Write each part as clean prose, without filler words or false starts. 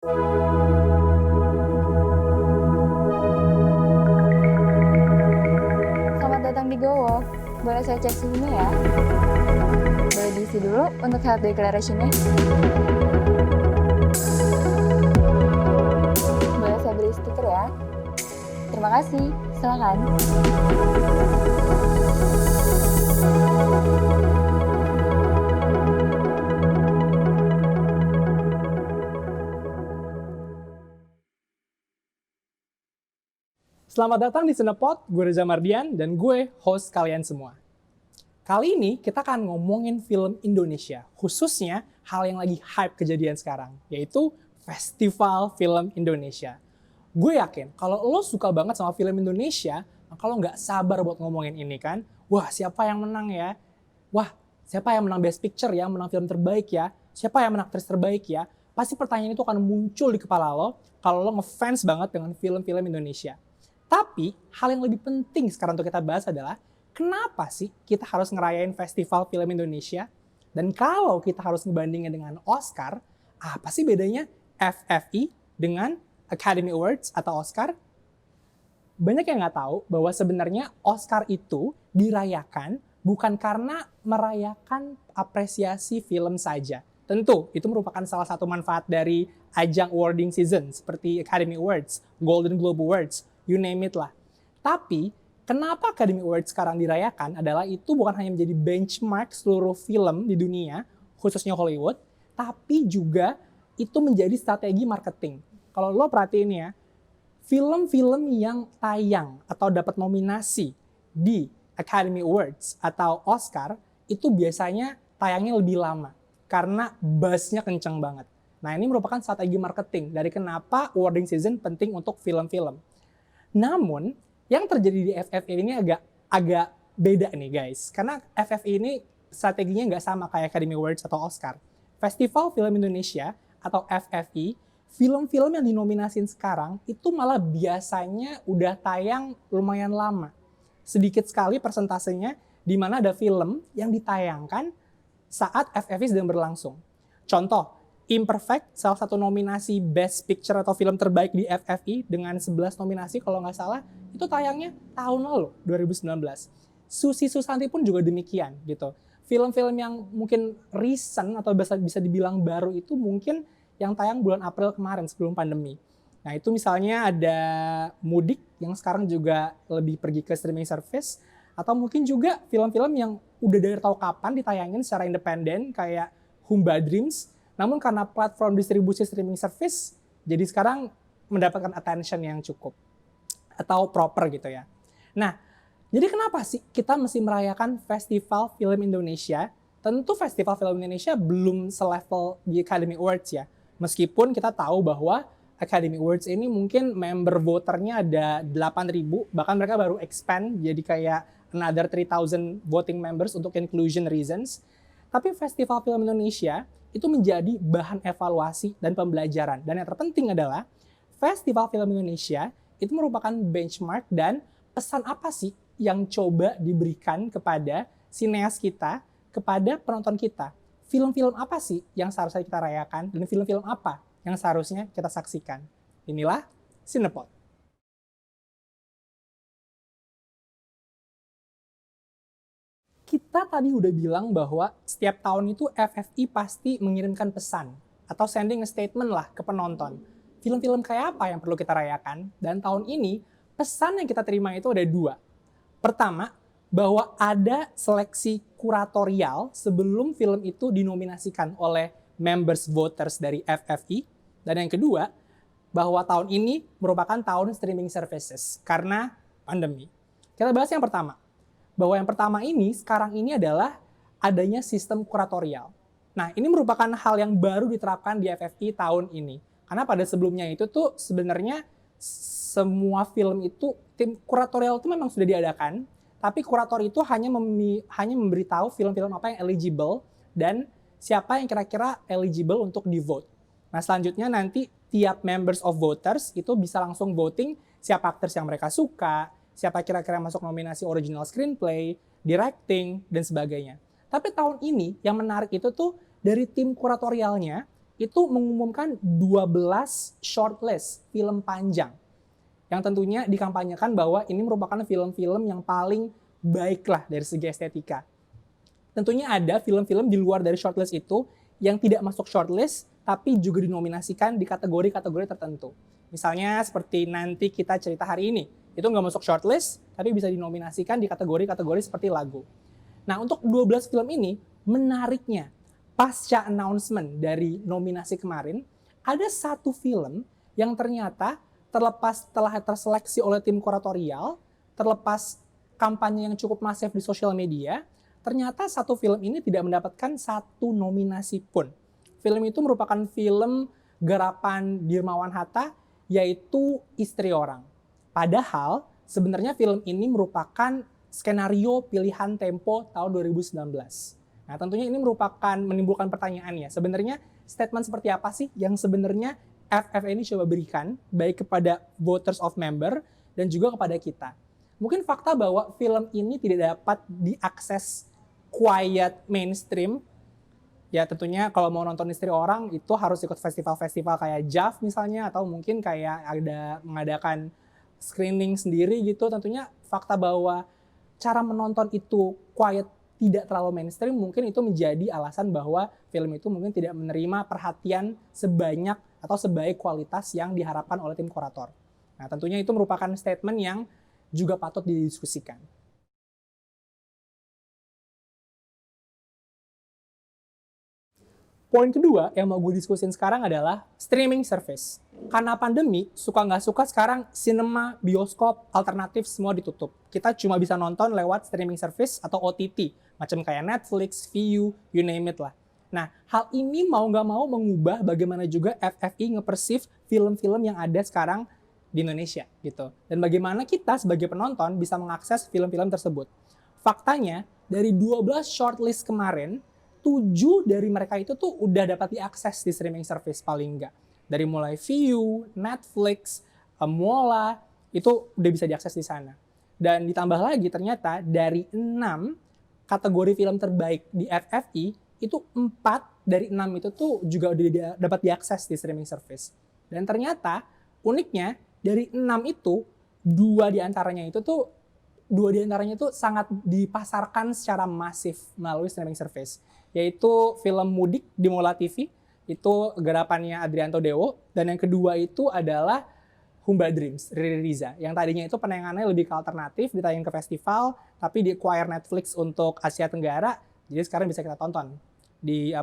Selamat datang di GoWalk. Boleh saya cek suhunya ya? Boleh diisi dulu untuk health declaration-nya? Boleh saya beri stiker ya? Terima kasih. Silakan. Selamat datang di Cinepod, gue Reza Mardian dan gue host kalian semua. Kali ini kita akan ngomongin film Indonesia, khususnya hal yang lagi hype kejadian sekarang, yaitu Festival Film Indonesia. Gue yakin kalau lo suka banget sama film Indonesia, maka lo nggak sabar buat ngomongin ini kan. Wah, siapa yang menang ya? Wah, siapa yang menang Best Picture ya? Menang film terbaik ya? Siapa yang menang aktris terbaik ya? Pasti pertanyaan itu akan muncul di kepala lo kalau lo ngefans banget dengan film-film Indonesia. Tapi, hal yang lebih penting sekarang untuk kita bahas adalah kenapa sih kita harus ngerayain Festival Film Indonesia? Dan kalau kita harus ngebandingin dengan Oscar, apa sih bedanya FFI dengan Academy Awards atau Oscar? Banyak yang nggak tahu bahwa sebenarnya Oscar itu dirayakan bukan karena merayakan apresiasi film saja. Tentu, itu merupakan salah satu manfaat dari ajang awarding season seperti Academy Awards, Golden Globe Awards, you name it lah. Tapi, kenapa Academy Awards sekarang dirayakan adalah itu bukan hanya menjadi benchmark seluruh film di dunia, khususnya Hollywood, tapi juga itu menjadi strategi marketing. Kalau lo perhatiin ya, film-film yang tayang atau dapat nominasi di Academy Awards atau Oscar, itu biasanya tayangnya lebih lama, karena buzz-nya kenceng banget. Nah, ini merupakan strategi marketing dari kenapa awarding season penting untuk film-film. Namun, yang terjadi di FFI ini agak beda nih guys. Karena FFI ini strateginya nggak sama kayak Academy Awards atau Oscar. Festival Film Indonesia atau FFI, film-film yang dinominasin sekarang itu malah biasanya udah tayang lumayan lama. Sedikit sekali persentasenya di mana ada film yang ditayangkan saat FFI sedang berlangsung. Contoh, Imperfect, salah satu nominasi Best Picture atau film terbaik di FFI dengan 11 nominasi kalau nggak salah, itu tayangnya tahun lalu, 2019. Susi Susanti pun juga demikian gitu. Film-film yang mungkin recent atau bisa dibilang baru itu mungkin yang tayang bulan April kemarin sebelum pandemi. Nah itu misalnya ada Mudik yang sekarang juga lebih pergi ke streaming service, atau mungkin juga film-film yang udah dari tahu kapan ditayangin secara independen kayak Humba Dreams, namun karena platform distribusi streaming service, jadi sekarang mendapatkan attention yang cukup atau proper gitu ya. Nah, jadi kenapa sih kita mesti merayakan Festival Film Indonesia? Tentu Festival Film Indonesia belum selevel di Academy Awards ya. Meskipun kita tahu bahwa Academy Awards ini mungkin member voternya ada 8.000, bahkan mereka baru expand jadi kayak another 3,000 voting members untuk inclusion reasons. Tapi Festival Film Indonesia itu menjadi bahan evaluasi dan pembelajaran. Dan yang terpenting adalah Festival Film Indonesia itu merupakan benchmark dan pesan apa sih yang coba diberikan kepada sineas kita, kepada penonton kita. Film-film apa sih yang seharusnya kita rayakan dan film-film apa yang seharusnya kita saksikan. Inilah Cinepod. Kita tadi udah bilang bahwa setiap tahun itu FFI pasti mengirimkan pesan atau sending a statement lah ke penonton. Film-film kayak apa yang perlu kita rayakan? Dan tahun ini pesan yang kita terima itu ada dua. Pertama, bahwa ada seleksi kuratorial sebelum film itu dinominasikan oleh members voters dari FFI. Dan yang kedua, bahwa tahun ini merupakan tahun streaming services karena pandemi. Kita bahas yang pertama. Bahwa yang pertama ini, sekarang ini adalah adanya sistem kuratorial. Nah, ini merupakan hal yang baru diterapkan di FFI tahun ini. Karena pada sebelumnya itu tuh sebenarnya semua film itu, tim kuratorial itu memang sudah diadakan, tapi kurator itu hanya memberitahu film-film apa yang eligible dan siapa yang kira-kira eligible untuk di-vote. Nah, selanjutnya nanti tiap members of voters itu bisa langsung voting siapa aktris yang mereka suka, siapa kira-kira masuk nominasi original screenplay, directing, dan sebagainya. Tapi tahun ini yang menarik itu tuh dari tim kuratorialnya itu mengumumkan 12 shortlist film panjang yang tentunya dikampanyekan bahwa ini merupakan film-film yang paling baik lah dari segi estetika. Tentunya ada film-film di luar dari shortlist itu yang tidak masuk shortlist tapi juga dinominasikan di kategori-kategori tertentu. Misalnya seperti nanti kita cerita hari ini, itu nggak masuk shortlist tapi bisa dinominasikan di kategori-kategori seperti lagu. Nah, untuk 12 film ini, menariknya pasca announcement dari nominasi kemarin, ada satu film yang ternyata terlepas telah terseleksi oleh tim kuratorial, terlepas kampanye yang cukup masif di sosial media, ternyata satu film ini tidak mendapatkan satu nominasi pun. Film itu merupakan film garapan Dirmawan Hatta, yaitu Istri Orang. Padahal sebenarnya film ini merupakan skenario pilihan Tempo tahun 2019. Nah, tentunya ini merupakan menimbulkan pertanyaan ya. Sebenarnya statement seperti apa sih yang sebenarnya FF ini coba berikan baik kepada voters of member dan juga kepada kita. Mungkin fakta bahwa film ini tidak dapat diakses quiet mainstream. Ya tentunya kalau mau nonton Istri Orang itu harus ikut festival-festival kayak JAV misalnya, atau mungkin kayak ada mengadakan screening sendiri gitu. Tentunya fakta bahwa cara menonton itu quiet, tidak terlalu mainstream, mungkin itu menjadi alasan bahwa film itu mungkin tidak menerima perhatian sebanyak atau sebaik kualitas yang diharapkan oleh tim kurator. Nah, tentunya itu merupakan statement yang juga patut didiskusikan. Poin kedua yang mau gue diskusin sekarang adalah streaming service. Karena pandemi, suka nggak suka sekarang sinema, bioskop, alternatif semua ditutup. Kita cuma bisa nonton lewat streaming service atau OTT, macam kayak Netflix, Viu, you name it lah. Nah, hal ini mau nggak mau mengubah bagaimana juga FFI nge-perceive film-film yang ada sekarang di Indonesia gitu. Dan bagaimana kita sebagai penonton bisa mengakses film-film tersebut. Faktanya, dari 12 shortlist kemarin, 7 dari mereka itu tuh udah dapat diakses di streaming service paling enggak. Dari mulai Viu, Netflix, Mola, itu udah bisa diakses di sana. Dan ditambah lagi ternyata dari 6 kategori film terbaik di FFI, itu 4 dari 6 itu tuh juga udah dapat diakses di streaming service. Dan ternyata uniknya dari 6 itu, 2 diantaranya itu sangat dipasarkan secara masif melalui streaming service. Yaitu film Mudik di Mola TV, itu garapannya Adrianto Dewo, dan yang kedua itu adalah Humba Dreams, Riri Riza, yang tadinya itu penayangannya lebih ke alternatif, ditayang ke festival, tapi di acquire Netflix untuk Asia Tenggara, jadi sekarang bisa kita tonton di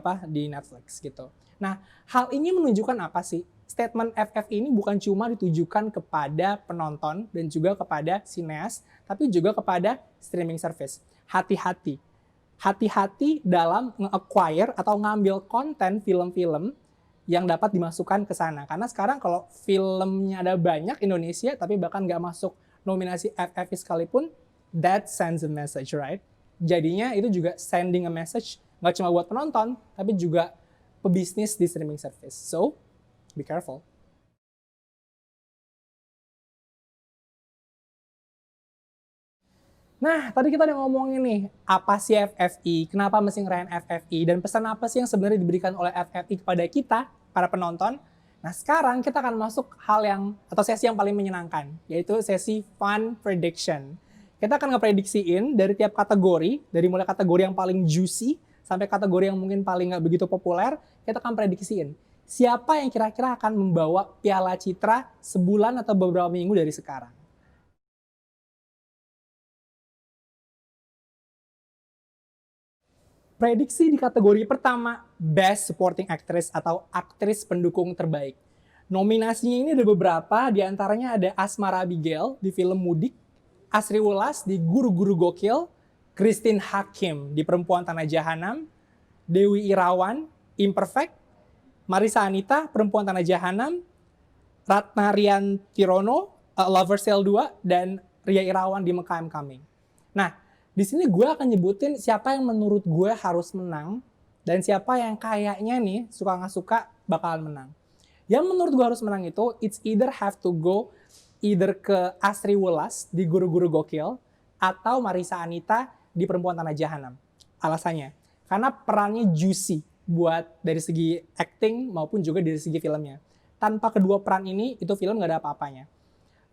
Netflix gitu. Nah, hal ini menunjukkan apa sih? Statement FF ini bukan cuma ditujukan kepada penonton dan juga kepada sineas, tapi juga kepada streaming service. Hati-hati. Hati-hati dalam nge-acquire atau ngambil konten film-film yang dapat dimasukkan ke sana. Karena sekarang kalau filmnya ada banyak Indonesia, tapi bahkan nggak masuk nominasi FFI sekalipun, that sends a message, right? Jadinya itu juga sending a message, nggak cuma buat penonton, tapi juga pebisnis di streaming service. So, be careful. Nah, tadi kita udah ngomongin nih, apa sih FFI, kenapa mesti ngerayain FFI, dan pesan apa sih yang sebenarnya diberikan oleh FFI kepada kita, para penonton. Nah, sekarang kita akan masuk atau sesi yang paling menyenangkan, yaitu sesi fun prediction. Kita akan ngeprediksiin dari tiap kategori, dari mulai kategori yang paling juicy, sampai kategori yang mungkin paling nggak begitu populer, kita akan prediksiin siapa yang kira-kira akan membawa Piala Citra sebulan atau beberapa minggu dari sekarang. Prediksi di kategori pertama, Best Supporting Actress atau aktris pendukung terbaik. Nominasinya ini ada beberapa, diantaranya ada Asmara Abigail di film Mudik, Asri Welas di Guru-Guru Gokil, Christine Hakim di Perempuan Tanah Jahanam, Dewi Irawan, Imperfect, Marisa Anita, Perempuan Tanah Jahanam, Ratna Rian Tirono, Lover Sale 2, dan Ria Irawan di Mekah I'm Coming. Nah, di sini gue akan nyebutin siapa yang menurut gue harus menang dan siapa yang kayaknya nih suka nggak suka bakalan menang. Yang menurut gue harus menang itu it's either have to go either ke Asri Welas di Guru-Guru Gokil atau Marisa Anita di Perempuan Tanah Jahanam. Alasannya karena perannya juicy, buat dari segi acting maupun juga dari segi filmnya. Tanpa kedua peran ini, itu film nggak ada apa-apanya.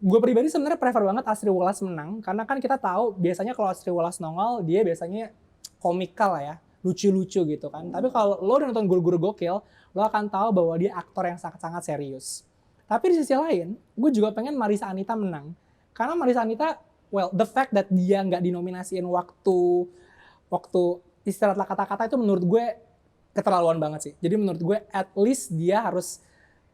Gue pribadi sebenarnya prefer banget Asri Welas menang, karena kan kita tahu biasanya kalau Asri Welas nongol, dia biasanya komikal lah ya, lucu-lucu gitu kan. Tapi kalau lo udah nonton Guru-Guru Gokil, lo akan tahu bahwa dia aktor yang sangat-sangat serius. Tapi di sisi lain, gue juga pengen Marissa Anita menang. Karena Marissa Anita, well, the fact that dia nggak dinominasiin waktu istirahatlah kata-kata itu menurut gue keterlaluan banget sih. Jadi menurut gue at least dia harus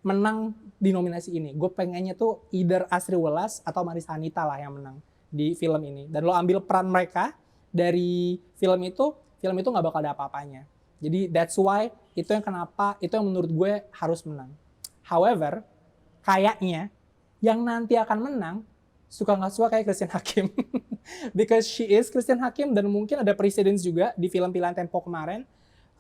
menang di nominasi ini. Gue pengennya tuh either Asri Welas atau Marissa Anita lah yang menang di film ini. Dan lo ambil peran mereka dari film itu nggak bakal ada apa-apanya. Jadi that's why itu yang menurut gue harus menang. However, kayaknya yang nanti akan menang suka nggak suka kayak Christine Hakim. Because she is Christine Hakim dan mungkin ada precedence juga di film Pilihan Tempo kemarin.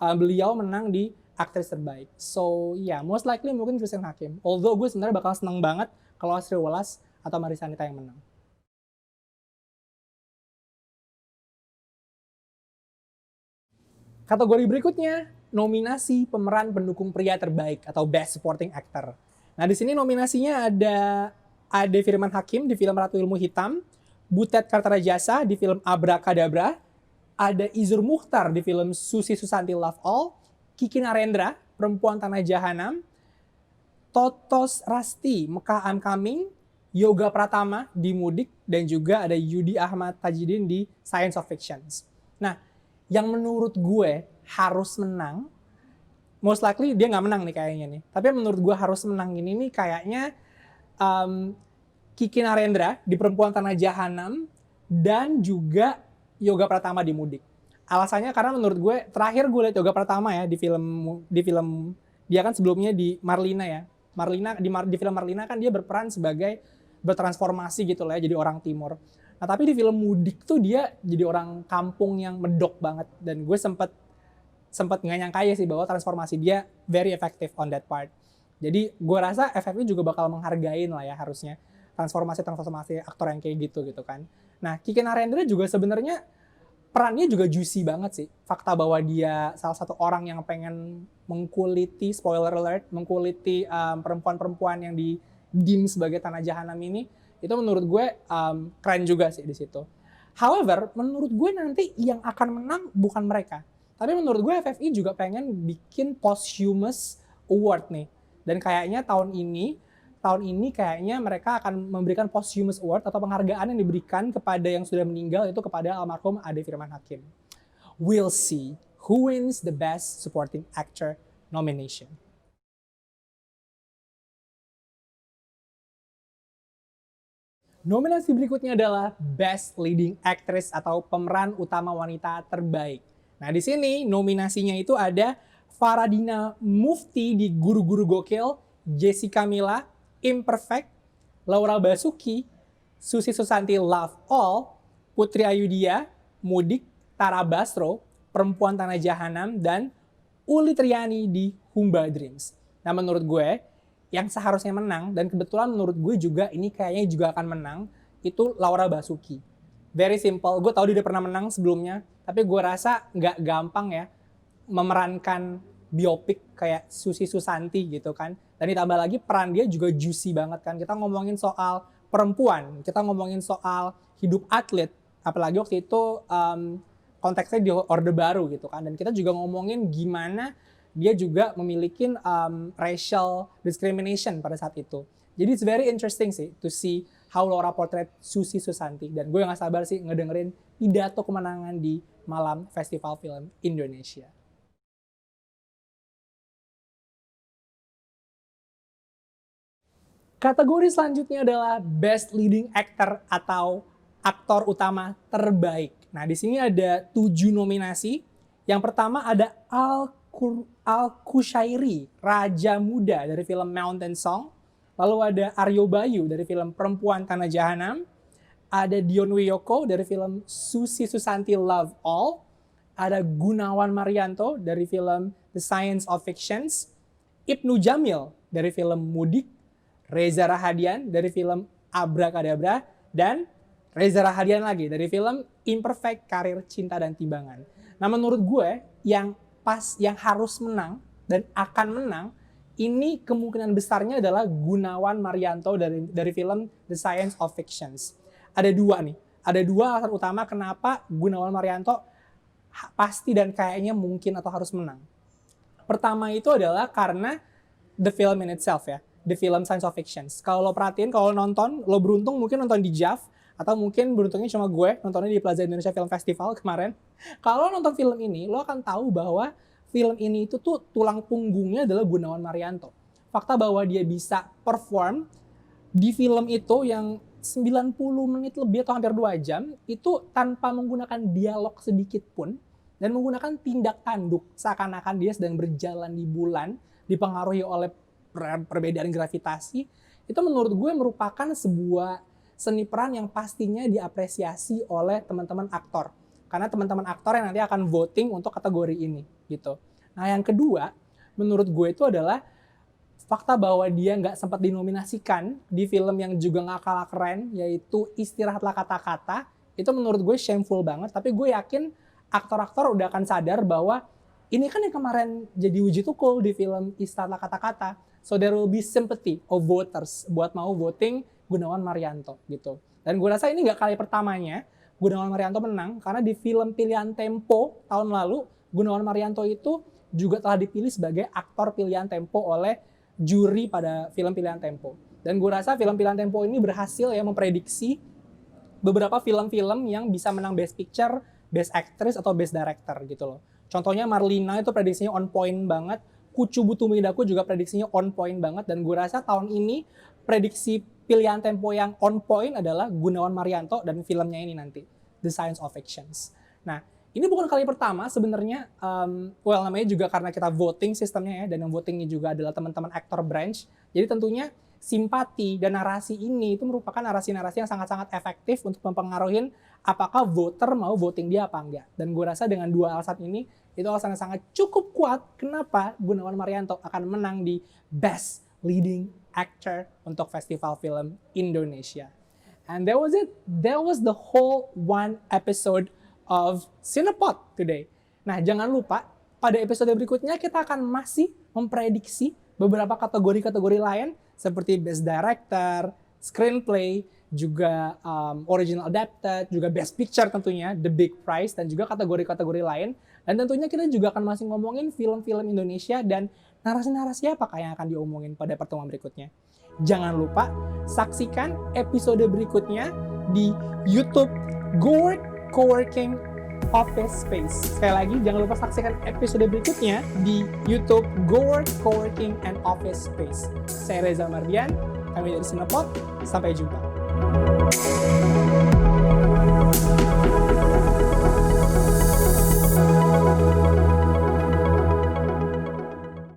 Beliau menang di aktris terbaik. So, most likely mungkin Christine Hakim. Although gue sebenarnya bakal seneng banget kalau Asri Welas atau Marissa Anita yang menang. Kategori berikutnya, nominasi pemeran pendukung pria terbaik atau Best Supporting Actor. Nah, di sini nominasinya ada Ade Firman Hakim di film Ratu Ilmu Hitam, Butet Kartarajasa di film Abrakadabra, ada Iszur Muchtar di film Susi Susanti Love All, Kiki Narendra, Perempuan Tanah Jahanam, Totos Rasti, Mekah I'm Coming, Yoga Pratama di Mudik, dan juga ada Yudi Ahmad Tajidin di Science of Fictions. Nah, yang menurut gue harus menang, most likely dia nggak menang nih kayaknya nih, tapi menurut gue harus menang ini nih kayaknya Kiki Narendra di Perempuan Tanah Jahanam, dan juga Yoga Pratama di Mudik. Alasannya karena menurut gue, terakhir gue lihat Yoga Pratama ya di film dia kan sebelumnya di Marlina ya. Di film Marlina kan dia berperan sebagai bertransformasi gitu lah ya, jadi orang timur. Nah, tapi di film Mudik tuh dia jadi orang kampung yang medok banget, dan gue sempet nggak nyangka ya sih bahwa transformasi dia very effective on that part. Jadi gue rasa FFI juga bakal menghargain lah ya harusnya transformasi aktor yang kayak gitu kan. Nah, Kiki Narendra juga sebenarnya perannya juga juicy banget sih. Fakta bahwa dia salah satu orang yang pengen mengkuliti, spoiler alert, mengkuliti perempuan-perempuan yang di deem sebagai tanah jahanam ini, itu menurut gue keren juga sih di situ. However, menurut gue nanti yang akan menang bukan mereka. Tapi menurut gue FFI juga pengen bikin posthumous award nih. Dan kayaknya tahun ini kayaknya mereka akan memberikan posthumous award atau penghargaan yang diberikan kepada yang sudah meninggal, itu kepada almarhum Ade Firman Hakim. We'll see who wins the Best Supporting Actor nomination. Nominasi berikutnya adalah Best Leading Actress atau pemeran utama wanita terbaik. Nah, di sini nominasinya itu ada Faradina Mufti di Guru-Guru Gokil, Jessica Mila, Imperfect, Laura Basuki, Susi Susanti Love All, Putri Ayudhya, Mudik, Tara Basro, Perempuan Tanah Jahanam, dan Uli Triani di Humba Dreams. Nah, menurut gue yang seharusnya menang, dan kebetulan menurut gue juga ini kayaknya juga akan menang, itu Laura Basuki. Very simple, gue tahu dia udah pernah menang sebelumnya, tapi gue rasa nggak gampang ya memerankan biopik kayak Susi Susanti gitu kan. Dan ditambah lagi peran dia juga juicy banget kan. Kita ngomongin soal perempuan, kita ngomongin soal hidup atlet, apalagi waktu itu konteksnya di Orde Baru gitu kan. Dan kita juga ngomongin gimana dia juga memiliki racial discrimination pada saat itu. Jadi it's very interesting sih to see how Laura portrait Susi Susanti. Dan gue gak sabar sih ngedengerin pidato kemenangan di Malam Festival Film Indonesia. Kategori selanjutnya adalah Best Leading Actor atau aktor utama terbaik. Nah, di sini ada 7 nominasi. Yang pertama ada Al-Kushairi, Raja Muda dari film Mountain Song. Lalu ada Aryo Bayu dari film Perempuan Tanah Jahanam. Ada Dion Wiyoko dari film Susi Susanti Love All. Ada Gunawan Marianto dari film The Science of Fictions. Ibnu Jamil dari film Mudik. Reza Rahadian dari film Abrakadabra, dan Reza Rahadian lagi dari film Imperfect, Karir Cinta dan Timbangan. Nah, menurut gue yang yang harus menang dan akan menang, ini kemungkinan besarnya adalah Gunawan Marianto dari film The Science of Fictions. Ada dua alasan utama kenapa Gunawan Marianto pasti dan kayaknya mungkin atau harus menang. Pertama itu adalah karena the film in itself ya, the film Science of Fictions. Kalau lo perhatiin, kalau nonton, lo beruntung mungkin nonton di JAV, atau mungkin beruntungnya cuma gue nontonnya di Plaza Indonesia Film Festival kemarin. Kalau nonton film ini, lo akan tahu bahwa film ini itu tuh tulang punggungnya adalah Gunawan Marianto. Fakta bahwa dia bisa perform di film itu yang 90 menit lebih atau hampir 2 jam, itu tanpa menggunakan dialog sedikit pun, dan menggunakan tindak tanduk, seakan-akan dia sedang berjalan di bulan, dipengaruhi oleh perbedaan gravitasi. Itu menurut gue merupakan sebuah seni peran yang pastinya diapresiasi oleh teman-teman aktor. Karena teman-teman aktor yang nanti akan voting untuk kategori ini gitu. Nah yang kedua, menurut gue itu adalah fakta bahwa dia nggak sempat dinominasikan di film yang juga nggak kalah keren, yaitu Istirahatlah Kata-Kata. Itu menurut gue shameful banget, tapi gue yakin aktor-aktor udah akan sadar bahwa ini kan yang kemarin jadi uji tukul di film Istirahatlah Kata-Kata. So there will be sympathy of voters buat mau voting Gunawan Marianto gitu. Dan gue rasa ini nggak kali pertamanya Gunawan Marianto menang, karena di film Pilihan Tempo tahun lalu, Gunawan Marianto itu juga telah dipilih sebagai aktor pilihan Tempo oleh juri pada film Pilihan Tempo. Dan gue rasa film Pilihan Tempo ini berhasil ya memprediksi beberapa film-film yang bisa menang Best Picture, Best Actress, atau Best Director gitu loh. Contohnya Marlina itu prediksinya on point banget, Kucu Butu Midaku juga prediksinya on point banget, dan gue rasa tahun ini prediksi Pilihan Tempo yang on point adalah Gunawan Marianto dan filmnya ini nanti, The Science of Fictions. Nah, ini bukan kali pertama sebenarnya, namanya juga karena kita voting sistemnya ya, dan yang votingnya juga adalah teman-teman actor branch. Jadi tentunya simpati dan narasi ini itu merupakan narasi-narasi yang sangat-sangat efektif untuk mempengaruhi apakah voter mau voting dia apa enggak. Dan gue rasa dengan dua alasan ini, itu alasan yang sangat cukup kuat kenapa Gunawan Marianto akan menang di Best Leading Actor untuk Festival Film Indonesia. And that was it. That was the whole one episode of Cinepod today. Nah, jangan lupa pada episode berikutnya kita akan masih memprediksi beberapa kategori-kategori lain seperti Best Director, Screenplay, juga Original Adapted, juga Best Picture tentunya, The Big Prize, dan juga kategori-kategori lain. Dan tentunya kita juga akan masih ngomongin film-film Indonesia dan narasi-narasi apakah yang akan diomongin pada pertemuan berikutnya. Jangan lupa saksikan episode berikutnya di YouTube Gowork Coworking Office Space. Sekali lagi, jangan lupa saksikan episode berikutnya di YouTube Gowork Coworking and Office Space. Saya Reza Mardian, kami dari Cinepod, sampai jumpa.